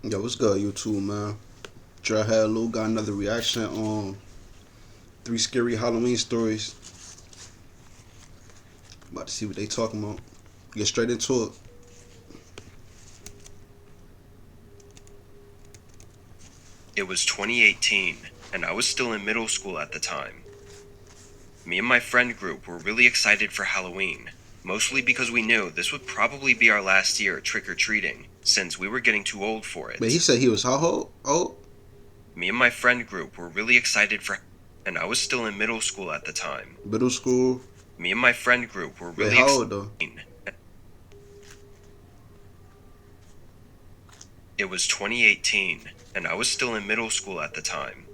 Yo, what's good, YouTube, man? Dre had Lou got another reaction on three scary Halloween stories. About to see what they talking about. Get straight into it. It was 2018, and I was still in middle school at the time. Me and my friend group were really excited for Halloween, mostly because we knew this would probably be our last year trick-or-treating, since we were getting too old for But he it. said he was how old? Oh, Me and my friend group were really excited for, and I was still in middle school at the time. middle school. Me and my friend group were Wait, really how excited. old though? It was 2018, and I was still in middle school at the time.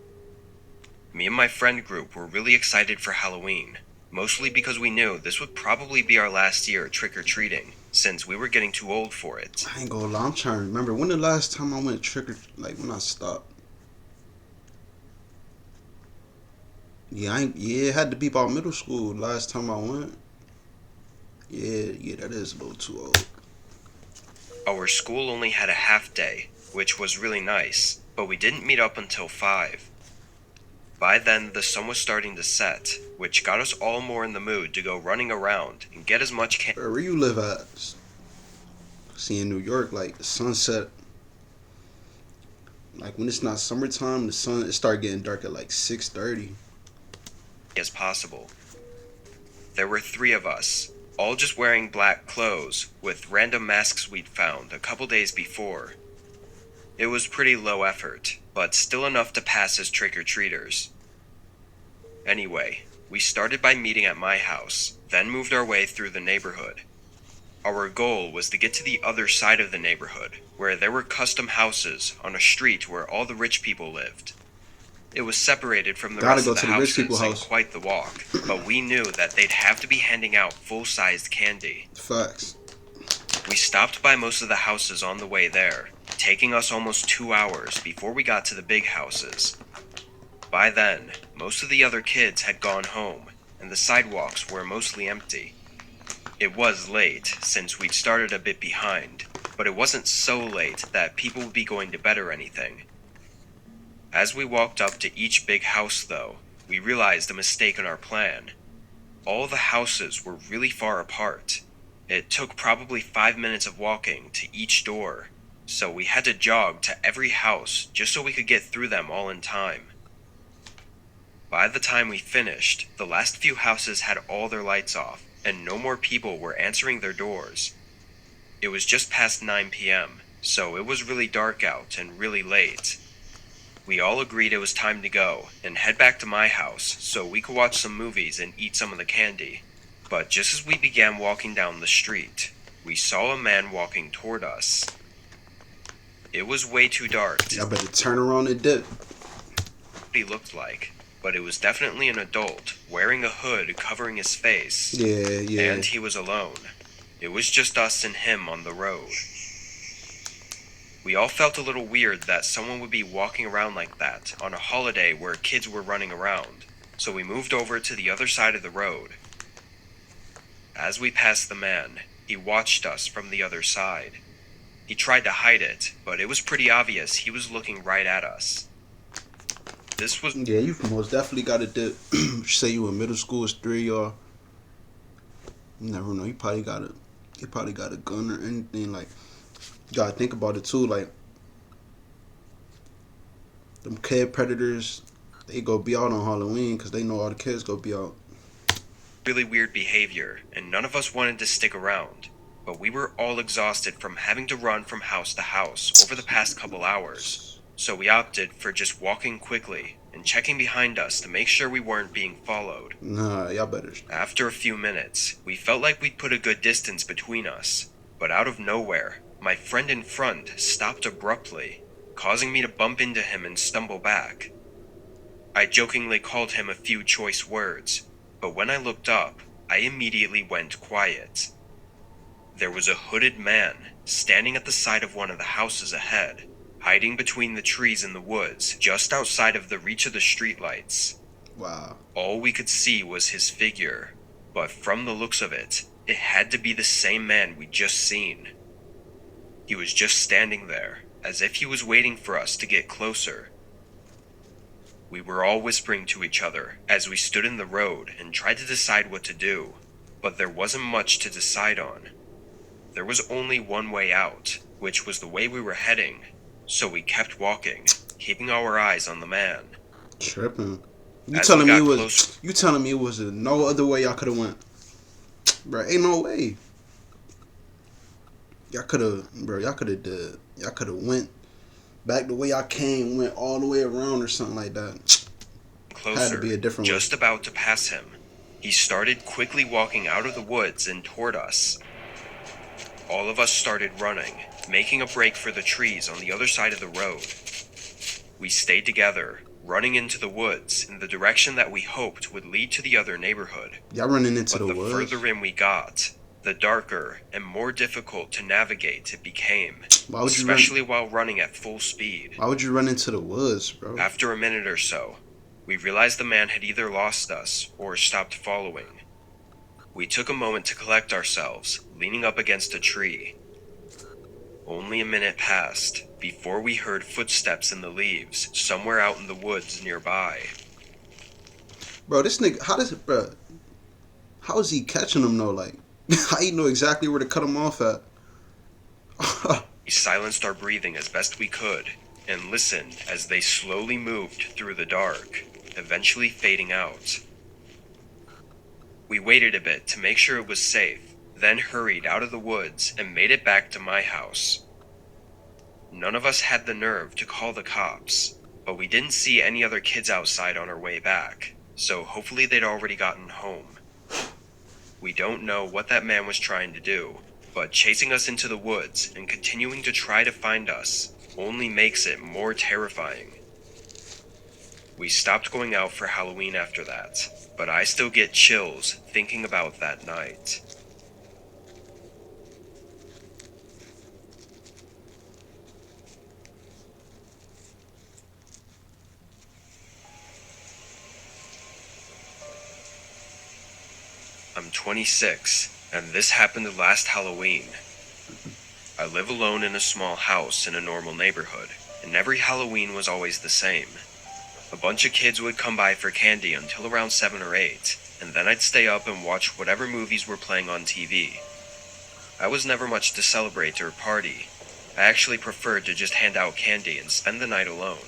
Me and my friend group were really excited for Halloween, mostly because we knew this would probably be our last year trick-or-treating, since we were getting too old for it. I ain't gonna lie. I'm trying to remember when the last time I went like when I stopped. Yeah, it had to be about middle school. Last time I went. Yeah, that is a little too old. Our school only had a half day, which was really nice, but we didn't meet up until 5. By then, the sun was starting to set, which got us all more in the mood to go running around and get as much candy. Where you live at? See, in New York, like the sunset. Like when it's not summertime, the sun it start getting dark at like 6:30. As possible. There were 3 of us, all just wearing black clothes with random masks we'd found a couple days before. It was pretty low effort, but still enough to pass as trick-or-treaters. Anyway, we started by meeting at my house, then moved our way through the neighborhood. Our goal was to get to the other side of the neighborhood, where there were custom houses on a street where all the rich people lived. It was separated from the Gotta rest go of the to the rich people houses and house. quite the walk, but we knew that they'd have to be handing out full-sized candy. Facts. We stopped by most of the houses on the way there, taking us almost 2 hours before we got to the big houses. By then, most of the other kids had gone home, and the sidewalks were mostly empty. It was late, since we'd started a bit behind, but it wasn't so late that people would be going to bed or anything. As we walked up to each big house, though, we realized a mistake in our plan. All the houses were really far apart. It took probably 5 minutes of walking to each door, so we had to jog to every house just so we could get through them all in time. By the time we finished, the last few houses had all their lights off, and no more people were answering their doors. It was just past 9 p.m., so it was really dark out and really late. We all agreed it was time to go and head back to my house so we could watch some movies and eat some of the candy. But just as we began walking down the street, we saw a man walking toward us. It was way too dark to Y'all better turn around and dip. see what he looked like, but it was definitely an adult wearing a hood covering his face, Yeah. and he was alone. It was just us and him on the road. We all felt a little weird that someone would be walking around like that on a holiday where kids were running around, so we moved over to the other side of the road. As we passed the man, he watched us from the other side. He tried to hide it, but it was pretty obvious he was looking right at us. This was Yeah, you most definitely got to dip. Say you in middle school, it's 3 y'all. You never know. He probably got a gun or anything. Like, you gotta think about it too. Like, them kid predators, they go be out on Halloween because they know all the kids go be out. really weird behavior, and none of us wanted to stick around. But we were all exhausted from having to run from house to house over the past couple hours, so we opted for just walking quickly and checking behind us to make sure we weren't being followed. Nah, y'all better. After a few minutes, we felt like we'd put a good distance between us, but out of nowhere, my friend in front stopped abruptly, causing me to bump into him and stumble back. I jokingly called him a few choice words, but when I looked up, I immediately went quiet. There was a hooded man standing at the side of one of the houses ahead, hiding between the trees in the woods just outside of the reach of the streetlights. Wow. All we could see was his figure, but from the looks of it, it had to be the same man we'd just seen. He was just standing there, as if he was waiting for us to get closer. We were all whispering to each other as we stood in the road and tried to decide what to do, but there wasn't much to decide on. There was only one way out, which was the way we were heading, so we kept walking, keeping our eyes on the man. Tripping. You As telling we me got it was? closer, You telling me it was no other way y'all could have went? Bro, ain't no way. Y'all could have, bro. Y'all could have went back the way y'all came, went all the way around or something like that. Had to be a different way. just about to pass him, he started quickly walking out of the woods and toward us. All of us started running, making a break for the trees on the other side of the road. We stayed together, running into the woods in the direction that we hoped would lead to the other neighborhood. Y'all running into But the the woods. further in we got, the darker and more difficult to navigate it became, Why would you run? especially while running at full speed. Why would you run into the woods, bro? After a minute or so, we realized the man had either lost us or stopped following. We took a moment to collect ourselves, leaning up against a tree. Only a minute passed before we heard footsteps in the leaves somewhere out in the woods nearby. Bro, this nigga, how is he catching them though? Like, how you know exactly where to cut them off at? We silenced our breathing as best we could and listened as they slowly moved through the dark, eventually fading out. We waited a bit to make sure it was safe, then hurried out of the woods and made it back to my house. None of us had the nerve to call the cops, but we didn't see any other kids outside on our way back, so hopefully they'd already gotten home. We don't know what that man was trying to do, but chasing us into the woods and continuing to try to find us only makes it more terrifying. We stopped going out for Halloween after that, but I still get chills thinking about that night. I'm 26, and this happened last Halloween. I live alone in a small house in a normal neighborhood, and every Halloween was always the same. A bunch of kids would come by for candy until around 7 or 8, and then I'd stay up and watch whatever movies were playing on TV. I was never much to celebrate or party. I actually preferred to just hand out candy and spend the night alone.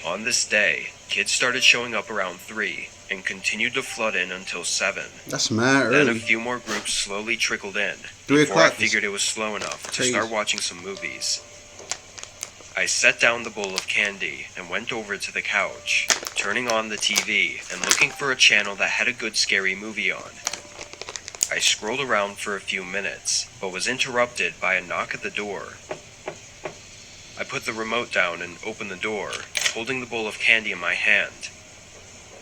On this day, kids started showing up around 3 and continued to flood in until 7. That's mad Then a early. few more groups slowly trickled in 3 before I o'clock. figured it was slow enough to crazy. start watching some movies. I set down the bowl of candy and went over to the couch, turning on the TV and looking for a channel that had a good scary movie on. I scrolled around for a few minutes, but was interrupted by a knock at the door. I put the remote down and opened the door, holding the bowl of candy in my hand.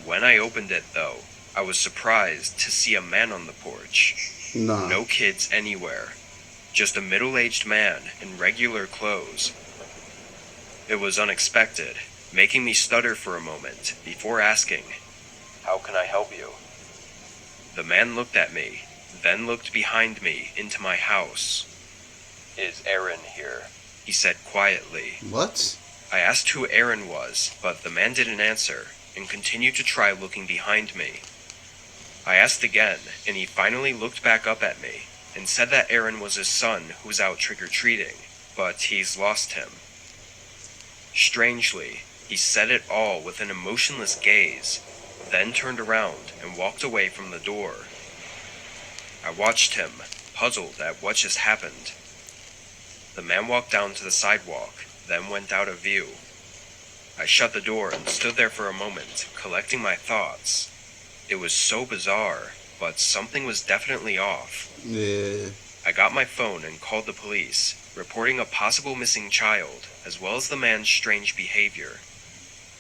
When I opened it, though, I was surprised to see a man on the porch. Nah. No kids anywhere, just a middle-aged man in regular clothes. It was unexpected, making me stutter for a moment before asking, "How can I help you?" The man looked at me, then looked behind me into my house. "Is Aaron here?" he said quietly. What? I asked who Aaron was, but the man didn't answer and continued to try looking behind me. I asked again, and he finally looked back up at me and said that Aaron was his son who was out trick-or-treating, but he's lost him. Strangely, he said it all with an emotionless gaze, then turned around and walked away from the door. I watched him, puzzled at what just happened. The man walked down to the sidewalk, then went out of view. I shut the door and stood there for a moment, collecting my thoughts. It was so bizarre, but something was definitely off. Yeah. I got my phone and called the police, reporting a possible missing child, as well as the man's strange behavior.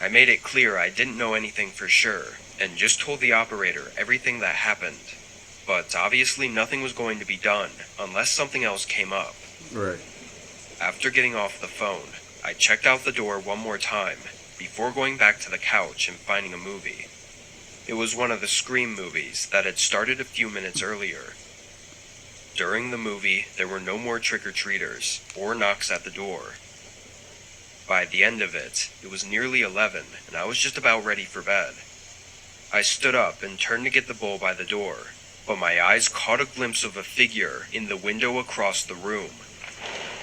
I made it clear I didn't know anything for sure, and just told the operator everything that happened. But obviously nothing was going to be done, unless something else came up. Right. After getting off the phone, I checked out the door one more time, before going back to the couch and finding a movie. It was one of the Scream movies that had started a few minutes earlier. During the movie, there were no more trick-or-treaters or knocks at the door. By the end of it, it was nearly 11, and I was just about ready for bed. I stood up and turned to get the bull by the door, but my eyes caught a glimpse of a figure in the window across the room.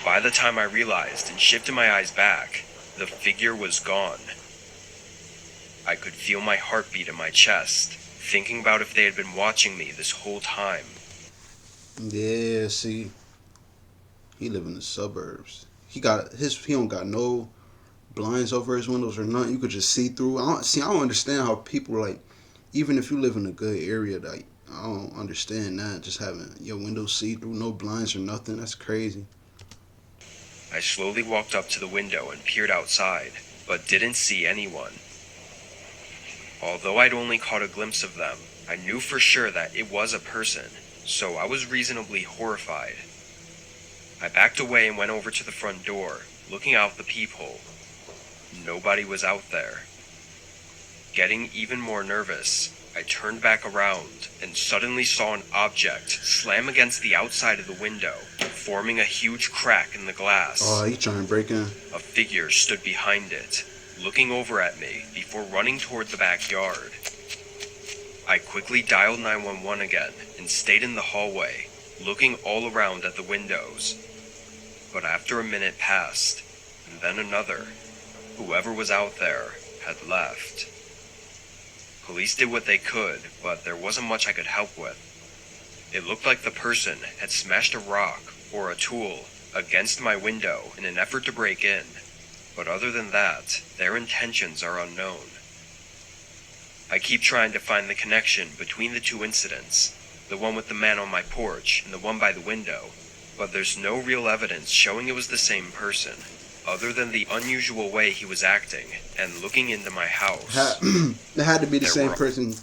By the time I realized and shifted my eyes back, the figure was gone. I could feel my heartbeat in my chest, thinking about if they had been watching me this whole time. Yeah, see, he live in the suburbs. He don't got no blinds over his windows or nothing. You could just see through. I don't understand how people like, even if you live in a good area, like I don't understand that. Just having your windows see through, no blinds or nothing. That's crazy. I slowly walked up to the window and peered outside, but didn't see anyone. Although I'd only caught a glimpse of them, I knew for sure that it was a person, so I was reasonably horrified. I backed away and went over to the front door, looking out the peephole. Nobody was out there. Getting even more nervous, I turned back around and suddenly saw an object slam against the outside of the window, forming a huge crack in the glass. Oh, he trying to break in. A figure stood behind it, looking over at me before running toward the backyard. I quickly dialed 911 again and stayed in the hallway, looking all around at the windows. But after a minute passed, and then another, whoever was out there had left. Police did what they could, but there wasn't much I could help with. It looked like the person had smashed a rock or a tool against my window in an effort to break in, but other than that, their intentions are unknown. I keep trying to find the connection between the two incidents, the one with the man on my porch and the one by the window, but there's no real evidence showing it was the same person, other than the unusual way he was acting and looking into my house. It had to be the same person.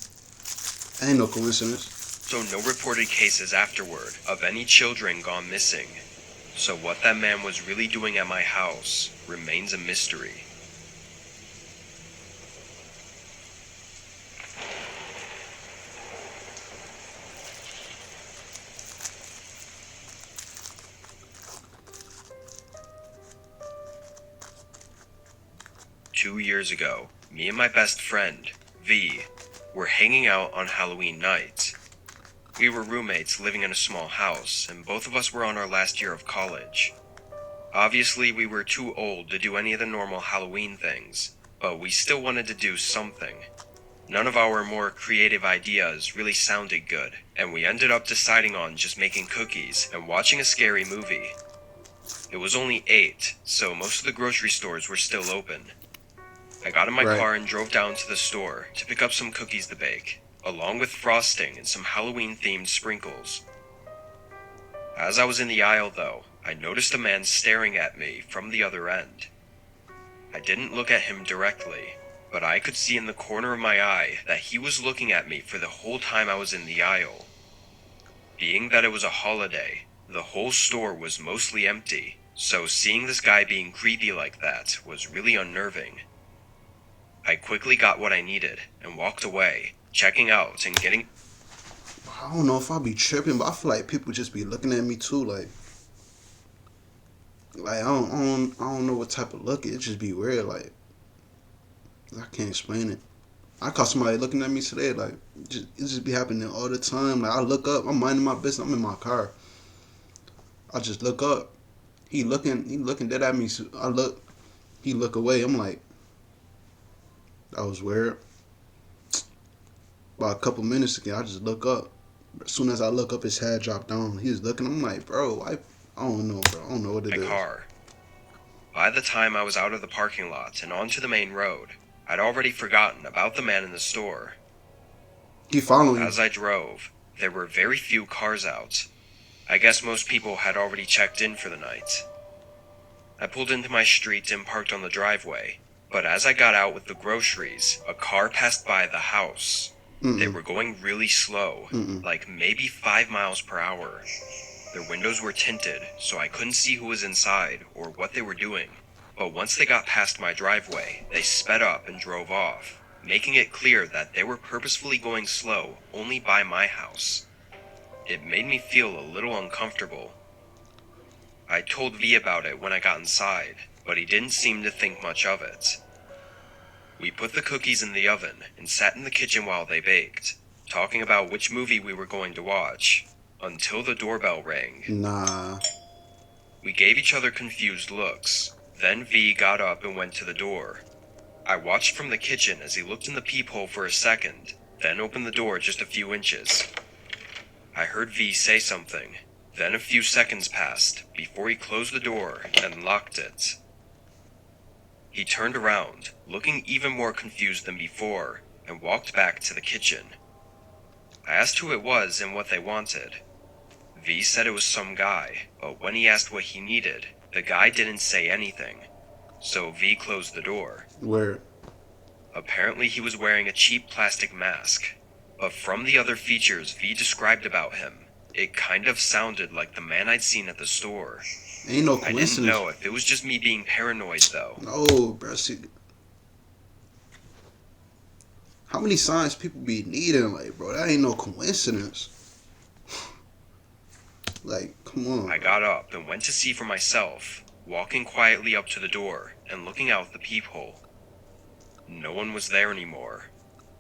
Ain't no coincidence. So no reported cases afterward of any children gone missing. So what that man was really doing at my house remains a mystery. Two years ago, me and my best friend, V, were hanging out on Halloween night. We were roommates living in a small house, and both of us were on our last year of college. Obviously, we were too old to do any of the normal Halloween things, but we still wanted to do something. None of our more creative ideas really sounded good, and we ended up deciding on just making cookies and watching a scary movie. It was only 8, so most of the grocery stores were still open. I got in my car and drove down to the store to pick up some cookies to bake, along with frosting and some Halloween-themed sprinkles. As I was in the aisle, though, I noticed a man staring at me from the other end. I didn't look at him directly, but I could see in the corner of my eye that he was looking at me for the whole time I was in the aisle. Being that it was a holiday, the whole store was mostly empty, so seeing this guy being creepy like that was really unnerving. I quickly got what I needed and walked away, checking out and getting... I don't know if I'll be tripping, but I feel like people just be looking at me too, like I don't know what type of look it just be weird, like I can't explain it. I caught somebody looking at me today, like it just be happening all the time. Like I look up, I'm minding my business, I'm in my car. I just look up. He looking dead at me. So he look away. I'm like, that was weird. About a couple minutes ago, I just look up. As soon as I look up, his head dropped down. He was looking. I'm like, bro, I don't know, bro. I don't know what it is. My car. By the time I was out of the parking lot and onto the main road, I'd already forgotten about the man in the store. He following you. As I drove, there were very few cars out. I guess most people had already checked in for the night. I pulled into my street and parked on the driveway, but as I got out with the groceries, a car passed by the house. They were going really slow, like maybe 5 miles per hour. Their windows were tinted, so I couldn't see who was inside or what they were doing. But once they got past my driveway, they sped up and drove off, making it clear that they were purposefully going slow only by my house. It made me feel a little uncomfortable. I told V about it when I got inside, but he didn't seem to think much of it. We put the cookies in the oven and sat in the kitchen while they baked, talking about which movie we were going to watch, until the doorbell rang. Nah. We gave each other confused looks. Then V got up and went to the door. I watched from the kitchen as he looked in the peephole for a second, then opened the door just a few inches. I heard V say something. Then a few seconds passed before he closed the door and locked it. He turned around, looking even more confused than before, and walked back to the kitchen. I asked who it was and what they wanted. V said it was some guy, but when he asked what he needed, the guy didn't say anything. So V closed the door. Where? Apparently he was wearing a cheap plastic mask, but from the other features V described about him, it kind of sounded like the man I'd seen at the store. Ain't no I coincidence. didn't know if it was just me being paranoid though. No, bro. See, how many signs people be needing? Like, bro, that ain't no coincidence. Like, come on. I got up and went to see for myself, walking quietly up to the door and looking out the peephole. No one was there anymore.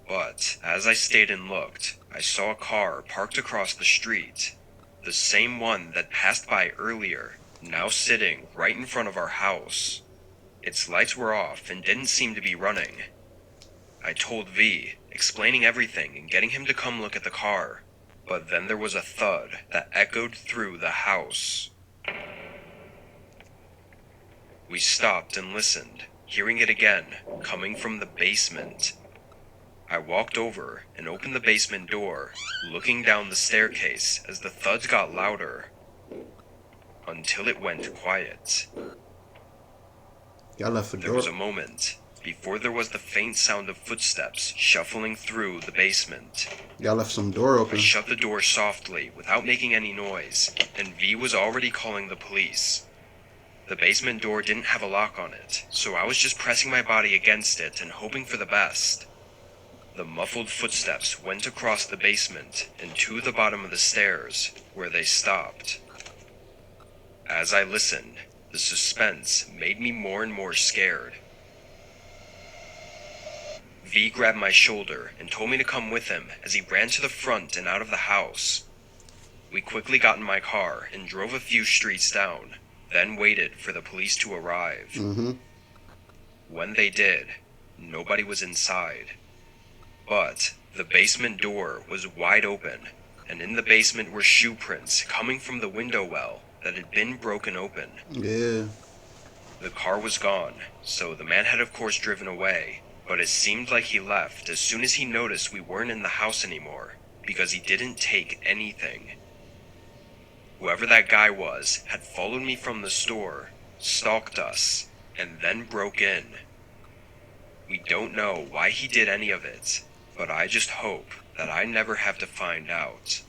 But as I stayed and looked, I saw a car parked across the street. The same one that passed by earlier, now sitting right in front of our house. Its lights were off and didn't seem to be running. I told V, explaining everything and getting him to come look at the car. But then there was a thud that echoed through the house. We stopped and listened, hearing it again, coming from the basement. I walked over and opened the basement door, looking down the staircase as the thuds got louder, until it went quiet. Y'all left the There door. was a moment before there was the faint sound of footsteps shuffling through the basement. Y'all left some door I open. shut the door softly without making any noise, and V was already calling the police. The basement door didn't have a lock on it, so I was just pressing my body against it and hoping for the best. The muffled footsteps went across the basement and to the bottom of the stairs, where they stopped. As I listened, the suspense made me more and more scared. V grabbed my shoulder and told me to come with him as he ran to the front and out of the house. We quickly got in my car and drove a few streets down, then waited for the police to arrive. When they did, nobody was inside. But the basement door was wide open, and in the basement were shoe prints coming from the window well that had been broken open. Yeah. The car was gone, so the man had of course driven away, but it seemed like he left as soon as he noticed we weren't in the house anymore, because he didn't take anything. Whoever that guy was had followed me from the store, stalked us, and then broke in. We don't know why he did any of it, but I just hope that I never have to find out.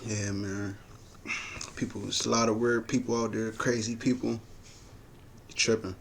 Yeah, man. People, there's a lot of weird people out there, crazy people. You tripping.